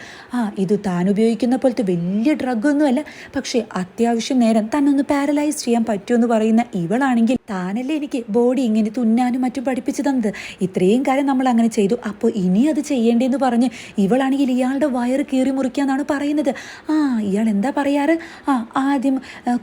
ഇത് താൻ ഉപയോഗിക്കുന്ന പോലത്തെ വലിയ വലിയ ഡ്രഗൊന്നുമല്ല, പക്ഷേ അത്യാവശ്യം നേരം തന്നൊന്ന് പാരലൈസ് ചെയ്യാൻ പറ്റുമെന്ന് പറയുന്ന ഇവളാണെങ്കിൽ താനല്ലേ എനിക്ക് ബോഡി ഇങ്ങനെ തുന്നാനും മറ്റും പഠിപ്പിച്ചു തന്നത്, ഇത്രയും കാലം നമ്മൾ അങ്ങനെ ചെയ്തു, അപ്പോൾ ഇനി അത് ചെയ്യേണ്ടതെന്ന് പറഞ്ഞ് ഇവളാണെങ്കിൽ ഇയാളുടെ വയറ് കീറി മുറിക്കാന്നാണ് പറയുന്നത്. ഇയാൾ എന്താ പറയാറ്, ആദ്യം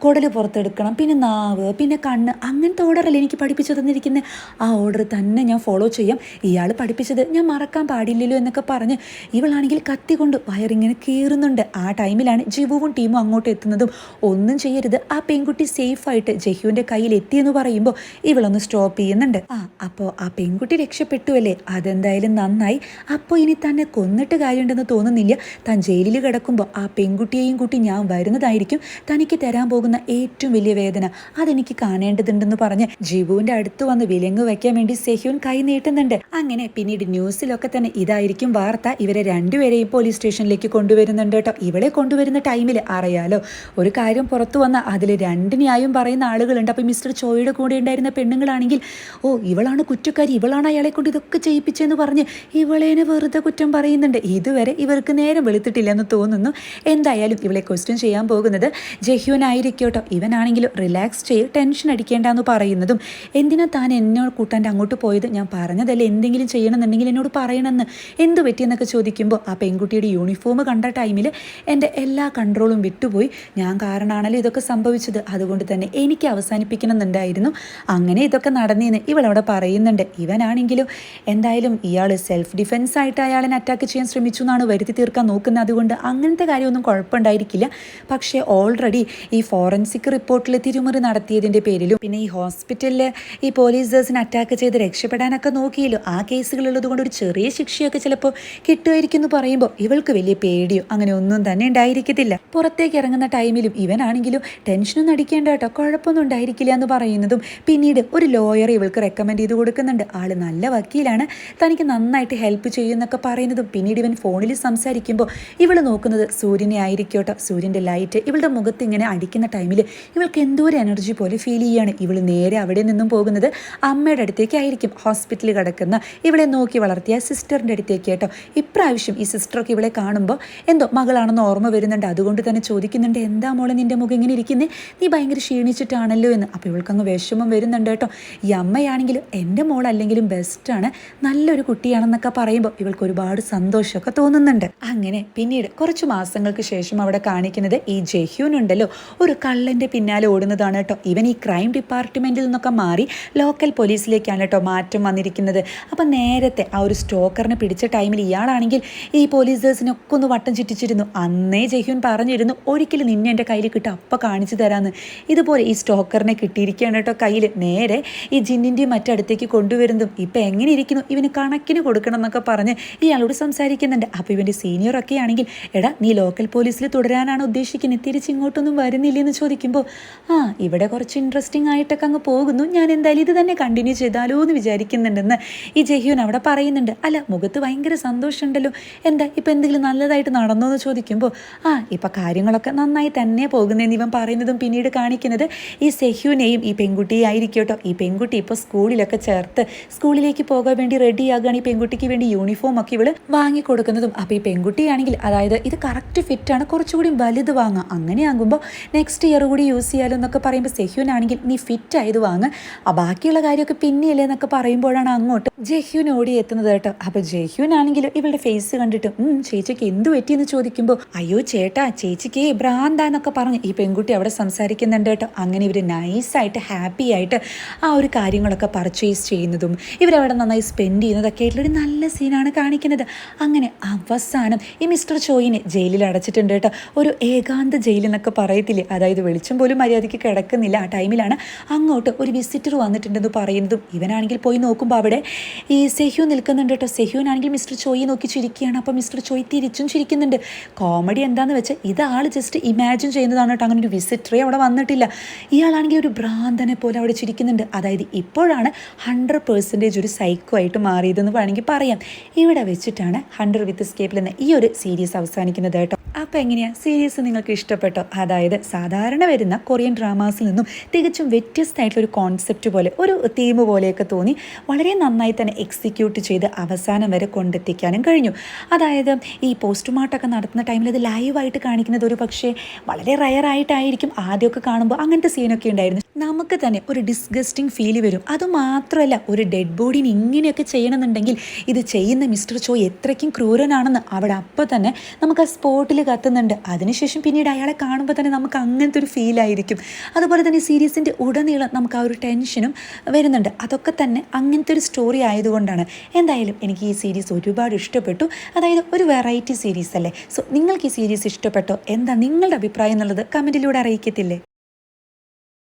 കുടല് പുറത്തെടുക്കണം, പിന്നെ നാവ്, പിന്നെ കണ്ണ്, അങ്ങനത്തെ ഓർഡറല്ലേ എനിക്ക് പഠിപ്പിച്ചു തന്നിരിക്കുന്നത്, ആ ഓർഡർ തന്നെ ഞാൻ ഫോളോ ചെയ്യാം, ഇയാൾ പഠിപ്പിച്ചത് ഞാൻ മറക്കാൻ പാടില്ലല്ലോ എന്നൊക്കെ പറഞ്ഞ് ഇവളാണെങ്കിൽ കത്തി കൊണ്ട് വയറിങ്ങനെ കീറുന്നുണ്ട്. ആ ടൈമിലാണ് ജിവുവും ടീമും അങ്ങോട്ട് എത്തുന്നതും ഒന്നും ചെയ്യരുത്, ആ പെൺകുട്ടി സേഫായിട്ട് ജഹ്യുവിൻ്റെ കയ്യിൽ എത്തിയെന്ന് പറയുമ്പോൾ ഇവളൊന്ന് സ്റ്റോപ്പ് ചെയ്യുന്നുണ്ട്. അപ്പോൾ ആ പെൺകുട്ടി രക്ഷപ്പെട്ടു അല്ലേ, അതെന്തായാലും നന്നായി. അപ്പോൾ ഇനി തന്നെ കൊന്നിട്ട് കാര്യമുണ്ടെന്ന് തോന്നുന്നില്ല, താൻ ജയിലിൽ കിടക്കുമ്പോൾ ആ പെൺകുട്ടിയെയും കൂട്ടി ഞാൻ വരുന്നതായിരിക്കും തനിക്ക് തരാൻ പോകുന്ന ഏറ്റവും വലിയ വേദന, അതെനിക്ക് കാണേണ്ടതുണ്ടെന്ന് പറഞ്ഞ് ജിവുവിൻ്റെ അടുത്ത് വന്ന് വിലങ്ങ് വയ്ക്കാൻ വേണ്ടി സെഹ്യൂൻ കൈ നീട്ടുന്നുണ്ട്. അങ്ങനെ പിന്നീട് ന്യൂസിലൊക്കെ തന്നെ ഇതായിരിക്കും വാർത്ത, ഇവരെ രണ്ടുപേരെയും പോലീസ് സ്റ്റേഷനിലേക്ക് കൊണ്ടുവരുന്നുണ്ട് കേട്ടോ. ഇവളെ കൊണ്ടുവരുന്ന ടൈമിൽ അറിയാലോ ഒരു കാര്യം പുറത്തു വന്ന അതിൽ രണ്ട് ന്യായം പറയുന്ന ആളുകളുണ്ട്. അപ്പോൾ മിസ്റ്റർ ചോയുടെ കൂടെ ഉണ്ടായിരുന്ന പെണ്ണുങ്ങളാണെങ്കിൽ ഇവളാണ് കുറ്റക്കാരി, ഇവളാണ് അയാളെ കൊണ്ട് ഇതൊക്കെ ചെയ്യിപ്പിച്ചെന്ന് പറഞ്ഞ് ഇവളേനെ വെറുതെ കുറ്റം പറയുന്നുണ്ട്. ഇതുവരെ ഇവർക്ക് നേരം വെളുത്തിട്ടില്ലെന്ന് തോന്നുന്നു. എന്തായാലും ഇവളെ ക്വസ്റ്റ്യൻ ചെയ്യാൻ പോകുന്നത് ജഹ്യുനായിരിക്കും കേട്ടോ. ഇവനാണെങ്കിലും റിലാക്സ് ചെയ്ത് ടെൻഷൻ അടിക്കേണ്ടെന്ന് പറയുന്നതും, എന്തിനാ താൻ എന്നോട് കൂട്ടാൻ്റെ അങ്ങോട്ട് പോയത്, ഞാൻ പറഞ്ഞതല്ലേ എന്തെങ്കിലും ചെയ്യണമെന്നുണ്ടെങ്കിൽ എന്നോട് പറയണമെന്ന്, എന്ത് പറ്റിയെന്നൊക്കെ ചോദിക്കുമ്പോൾ ആ പെൺകുട്ടിയുടെ യൂണിഫോം കണ്ട ടൈമിൽ എൻ്റെ എല്ലാ കൺട്രോളും വിട്ടുപോയി, ഞാൻ കാരണമാണല്ലോ ഇതൊക്കെ സംഭവിച്ചത്, അതുകൊണ്ട് തന്നെ എനിക്ക് അവസാനിപ്പിക്കണമെന്നുണ്ടായിരുന്നു, അങ്ങനെ ഇതൊക്കെ നടന്നേന്ന് ഇവളവിടെ പറയുന്നുണ്ട്. ഇവനാണെങ്കിലും എന്തായാലും ഇയാൾ സെൽഫ് ഡിഫെൻസ് ആയിട്ട് അയാളെ അറ്റാക്ക് ചെയ്യാൻ ശ്രമിച്ചു എന്നാണ് വരുത്തി തീർക്കാൻ നോക്കുന്നത്, അതുകൊണ്ട് അങ്ങനത്തെ കാര്യമൊന്നും കുഴപ്പമുണ്ടായിരിക്കില്ല. പക്ഷേ ഓൾറെഡി ഈ ഫോറൻസിക് റിപ്പോർട്ടിൽ തിരുമുറി നടത്തിയതിൻ്റെ പേരിലും പിന്നെ ഈ ഹോസ്പിറ്റലിൽ ഈ പോലീസേഴ്സിനെ അറ്റാക്ക് ചെയ്ത് രക്ഷപ്പെടാനൊക്കെ നോക്കിയല്ലോ, ആ കേസുകളുള്ളത് കൊണ്ട് ഒരു ചെറിയ ശിക്ഷയൊക്കെ ചിലപ്പോൾ കിട്ടുമായിരിക്കും എന്ന് പറയുമ്പോൾ ഇവൾക്ക് വലിയ പേടിയോ അങ്ങനെ ഒന്നും തന്നെ ഉണ്ടായിരിക്കത്തില്ല. പുറത്തേക്ക് ഇറങ്ങുന്ന ടൈമിലും ഇവനാണെങ്കിലും ടെൻഷനൊന്നും അടിക്കേണ്ട കേട്ടോ, കുഴപ്പമൊന്നും ഉണ്ടായിരിക്കില്ല എന്ന് പറയുന്നതും പിന്നീട് ഒരു ലോയറെ ഇവൾക്ക് റെക്കമെൻഡ് ചെയ്ത് കൊടുക്കുന്നുണ്ട്. ആൾ നല്ല വക്കീലാണ്, തനിക്ക് നന്നായിട്ട് ഹെൽപ്പ് ചെയ്യുമെന്നൊക്കെ പറയുന്നതും പിന്നീട് ഇവൻ ഫോണിൽ സംസാരിക്കുമ്പോൾ ഇവൾ നോക്കുന്നത് സൂര്യനെ ആയിരിക്കും കേട്ടോ. സൂര്യൻ്റെ ലൈറ്റ് ഇവളുടെ മുഖത്ത് ഇങ്ങനെ അടിക്കുന്ന ടൈമിൽ ഇവൾക്ക് എന്തോ ഒരു എനർജി പോലെ ഫീൽ ചെയ്യുകയാണ്. ഇവൾ നേരെ അവിടെ നിന്നും പോകുന്നത് അമ്മയുടെ അടുത്തേക്കായിരിക്കും, ഹോസ്പിറ്റലിൽ കിടക്കുന്ന ഇവളെ നോക്കി വളർത്തിയ സിസ്റ്ററിൻ്റെ അടുത്തേക്ക് കേട്ടോ. ഇപ്രാവശ്യം ഈ സിസ്റ്ററൊക്കെ ഇവളെ കാണുമ്പോൾ എന്തോ മകളാണെന്ന് ഓർമ്മ വരുന്നുണ്ട്, അതുകൊണ്ട് തന്നെ ചോദിക്കുന്നുണ്ട്, എന്താ മോളെ നിൻ്റെ മുഖം ഇങ്ങനെ ഇരിക്കുന്നേ, നീ ഭയങ്കര ക്ഷീണിച്ചിട്ടാണല്ലോ എന്ന്. അപ്പോൾ ഇവൾക്കങ്ങ് വിഷമം വരുന്നുണ്ട് കേട്ടോ. ഈ അമ്മയാണെങ്കിലും എൻ്റെ മോളല്ലെങ്കിലും ബെസ്റ്റാണ്, നല്ലൊരു കുട്ടിയാണെന്നൊക്കെ പറയുമ്പോൾ ഇവൾക്ക് ഒരുപാട് സന്തോഷമൊക്കെ തോന്നുന്നുണ്ട്. അങ്ങനെ പിന്നീട് കുറച്ച് മാസങ്ങൾക്ക് ശേഷം അവിടെ കാണിക്കുന്നത് ഈ ജഹ്യൂനുണ്ടല്ലോ ഒരു കള്ളൻ്റെ പിന്നാലെ ഓടുന്നതാണ് കേട്ടോ. ഇവൻ ഈ ക്രൈം ഡിപ്പാർട്ട്മെൻറ്റിൽ നിന്നൊക്കെ മാറി ലോക്കൽ പോലീസിലേക്കാണ് കേട്ടോ മാറ്റം വന്നിരിക്കുന്നത്. അപ്പം നേരത്തെ ആ ഒരു സ്റ്റോക്കറിനെ പിടിച്ച ടൈമിൽ ഇയാളാണെങ്കിൽ ഈ പോലീസേഴ്സിനൊക്കെ ഒന്ന് വട്ടം ചുറ്റിച്ചിരുന്നു. അന്നേ ജഹ്യൂൻ പറഞ്ഞിരുന്നു ഒരിക്കലും നിന്നെ എൻ്റെ കയ്യിൽ കിട്ടും, അപ്പം കാണിച്ചു തരാമെന്ന്. ഇതുപോലെ ഈ സ്റ്റോക്കറിനെ കിട്ടിയിരിക്കുകയാണ് കേട്ടോ കയ്യിൽ. നേരെ ഈ ജിന്നിൻ്റെയും മറ്റടുത്തേക്ക് കൊണ്ടുവരുന്നതും ഇപ്പം എങ്ങനെ ഇരിക്കുന്നു, ഇവന് കണക്കിന് കൊടുക്കണം എന്നൊക്കെ പറഞ്ഞ് ഇയാളോട് സംസാരിക്കുന്നുണ്ട്. അപ്പോൾ ഇവൻ്റെ സീനിയറൊക്കെ ആണെങ്കിൽ എടാ നീ ലോക്കൽ പോലീസിൽ തുടരാനാണ് ഉദ്ദേശിക്കുന്നത്, തിരിച്ചിങ്ങോട്ടൊന്നും വരുന്നില്ലെന്ന് ചോദിക്കുമ്പോൾ ഇവിടെ കുറച്ച് ഇൻട്രസ്റ്റിംഗ് ആയിട്ടൊക്കെ അങ്ങ് പോകുന്നു, ഞാൻ എന്തായാലും ഇത് തന്നെ കണ്ടിന്യൂ ചെയ്താലോ എന്ന് വിചാരിക്കുന്നുണ്ടെന്ന് ഈ ജഹ്യൂൻ അവിടെ പറയുന്നുണ്ട്. അല്ല മുഖത്ത് ഭയങ്കര സന്തോഷമുണ്ടല്ലോ, എന്താ ഇപ്പം എന്തെങ്കിലും നല്ലതായിട്ട് നടന്നോ എന്ന് ചോദിക്കുമ്പോൾ ഇപ്പം കാര്യങ്ങളൊക്കെ നന്നായി തന്നെ പോകുന്നതെന്ന് ഇവൻ പറയുന്നതും പിന്നീട് കാണിക്കുന്നത് ഈ സെഹ്യൂനെയും ഈ പെൺകുട്ടിയെ ആയിരിക്കും കേട്ടോ. ഈ പെൺകുട്ടി ഇപ്പോൾ സ്കൂളിലൊക്കെ ചേർത്ത് സ്കൂളിലേക്ക് പോകാൻ വേണ്ടി റെഡിയാകുകയാണ്. ഈ പെൺകുട്ടിക്ക് വേണ്ടി യൂണിഫോം ഒക്കെ ഇവള് വാങ്ങിക്കൊടുക്കുന്നതും. അപ്പോൾ ഈ പെൺകുട്ടിയാണെങ്കിൽ അതായത് ഇത് കറക്റ്റ് ഫിറ്റാണ്, കുറച്ചുകൂടി വലുത് വാങ്ങാം, അങ്ങനെയാകുമ്പോൾ നെക്സ്റ്റ് ഇയർ കൂടി യൂസ് ചെയ്യാലോ എന്നൊക്കെ പറയുമ്പോൾ സെഹ്യൂനാണെങ്കിൽ നീ ഫിറ്റ് ആയത് വാങ്ങ്, ബാക്കിയുള്ള കാര്യമൊക്കെ പിന്നെയല്ലേ എന്നൊക്കെ പറയുമ്പോഴാണ് അങ്ങോട്ട് ജഹ്യൂൻ ഓടി എത്തുന്നത് കേട്ടോ. അപ്പോൾ ജഹ്യൂനാണെങ്കിലും ഇവളുടെ ഫേസ് കണ്ടിട്ട് ചേച്ചിക്ക് എന്ത് പറ്റിയെന്ന് ചോദിക്കുമ്പോൾ അയ്യോ ചേട്ടാ ചേച്ചിക്ക് ഭ്രാന്താന്നൊക്കെ പറഞ്ഞ് ഈ പെൺകുട്ടി അവിടെ സംസാരിക്കുന്നുണ്ട് കേട്ടോ. അങ്ങനെ ഇവർ നൈസായിട്ട് ഹാപ്പി ആയിട്ട് ആ ഒരു കാര്യങ്ങളൊക്കെ പർച്ചേസ് ചെയ്യുന്നതും ഇവരവിടെ നന്നായി സ്പെൻഡ് ചെയ്യുന്നതൊക്കെ ആയിട്ടുള്ളൊരു നല്ല സീനാണ് കാണിക്കുന്നത്. അങ്ങനെ അവസാനം ഈ മിസ്റ്റർ ചോയിനെ ജയിലിൽ അടച്ചിട്ടുണ്ട് കേട്ടോ. ഒരു ഏകാന്ത ജയിലെന്നൊക്കെ പറയത്തില്ലേ, അതായത് വെളിച്ചം പോലും മര്യാദയ്ക്ക് കിടക്കുന്നില്ല. ആ ടൈമിലാണ് അങ്ങോട്ട് ഒരു വിസിറ്റർ വന്നിട്ടുണ്ടെന്ന് പറയുന്നതും ഇവനാണെങ്കിൽ പോയി നോക്കുമ്പോൾ അവിടെ ഈ സെഹ്യൂൻ നിൽക്കുന്നുണ്ട് കേട്ടോ. സെഹ്യൂനാണെങ്കിൽ മിസ്റ്റർ ചോയി നോക്കി ചിരിക്കുകയാണ്. അപ്പോൾ മിസ്റ്റർ ചോയ് തിരിച്ചും ചിരിക്കുന്നുണ്ട്. കോമഡി എന്താണെന്ന് വെച്ചാൽ ഇത് ആൾ ജസ്റ്റ് ഇമാജിൻ ചെയ്യുന്നതാണ് കേട്ടോ, അങ്ങനെ ഒരു വിസിറ്ററേ അവിടെ വന്നിട്ടില്ല. ഇയാളാണെങ്കിൽ ഒരു ഭ്രാന്തനെ പോലെ അവിടെ ചിരിക്കുന്നുണ്ട്. അതായത് ഇപ്പോഴാണ് 100% ഒരു സൈക്കോ ആയിട്ട് മാറിയതെന്ന് വേണമെങ്കിൽ പറയാം. ഇവിടെ വെച്ചിട്ടാണ് 100 വിത്ത് എസ്കേപ്പിൽ എന്ന ഈ ഒരു സീരീസ് അവസാനിക്കുന്നത് കേട്ടോ. അപ്പോൾ എങ്ങനെയാ സീരീസ് നിങ്ങൾക്ക് ഇഷ്ടപ്പെട്ടോ? അതായത് സാധാരണ വരുന്ന കൊറിയൻ ഡ്രാമാസിൽ നിന്നും തികച്ചും വ്യത്യസ്തമായിട്ടുള്ളൊരു കോൺസെപ്റ്റ് പോലെ ഒരു തീം പോലെയൊക്കെ തോന്നി വളരെ നന്നായി തന്നെ എക്സിക്യൂട്ട് ചെയ്ത് അവസാനം വരെ കൊണ്ടെത്തിക്കാനും കഴിഞ്ഞു. അതായത് ഈ പോസ്റ്റ്മോർട്ടമൊക്കെ നടത്തുന്ന ടൈമിൽ അത് ലൈവായിട്ട് കാണിക്കുന്നത് ഒരു പക്ഷേ വളരെ റയറായിട്ടായിരിക്കും. ആദ്യമൊക്കെ കാണുമ്പോൾ അങ്ങനത്തെ സീനൊക്കെ ഉണ്ടായിരുന്നു. നമുക്ക് തന്നെ ഒരു ഡിസ്ഗസ്റ്റിംഗ് ഫീൽ വരും. അതുമാത്രമല്ല, ഒരു ഡെഡ് ബോഡീനെ ഇങ്ങനെയൊക്കെ ചെയ്യണമെന്നുണ്ടെങ്കിൽ ഇത് ചെയ്യുന്ന മിസ്റ്റർ ചോ എത്രയ്ക്കും ക്രൂരനാണെന്ന് അവിടെ അപ്പോൾ തന്നെ നമുക്ക് ആ സ്പോട്ടിൽ കത്തുന്നുണ്ട്. അതിനുശേഷം പിന്നീട് അയാളെ കാണുമ്പോൾ തന്നെ നമുക്ക് അങ്ങനത്തെ ഒരു ഫീലായിരിക്കും. അതുപോലെ തന്നെ സീരീസിൻ്റെ ഉടനീളം നമുക്ക് ആ ഒരു ടെൻഷനും വരുന്നുണ്ട്. അതൊക്കെ തന്നെ അങ്ങനത്തെ ഒരു സ്റ്റോറി ആയതുകൊണ്ടാണ്. എന്തായാലും എനിക്ക് ഈ സീരീസ് ഒരുപാട് ഇഷ്ടപ്പെട്ടു. അതായത് ഒരു വെറൈറ്റി സീരീസ് അല്ലേ. സോ നിങ്ങൾക്ക് ഈ സീരീസ് ഇഷ്ടപ്പെട്ടോ? എന്താ നിങ്ങളുടെ അഭിപ്രായം എന്നുള്ളത് കമൻറ്റിലൂടെ അറിയിക്കത്തില്ലേ?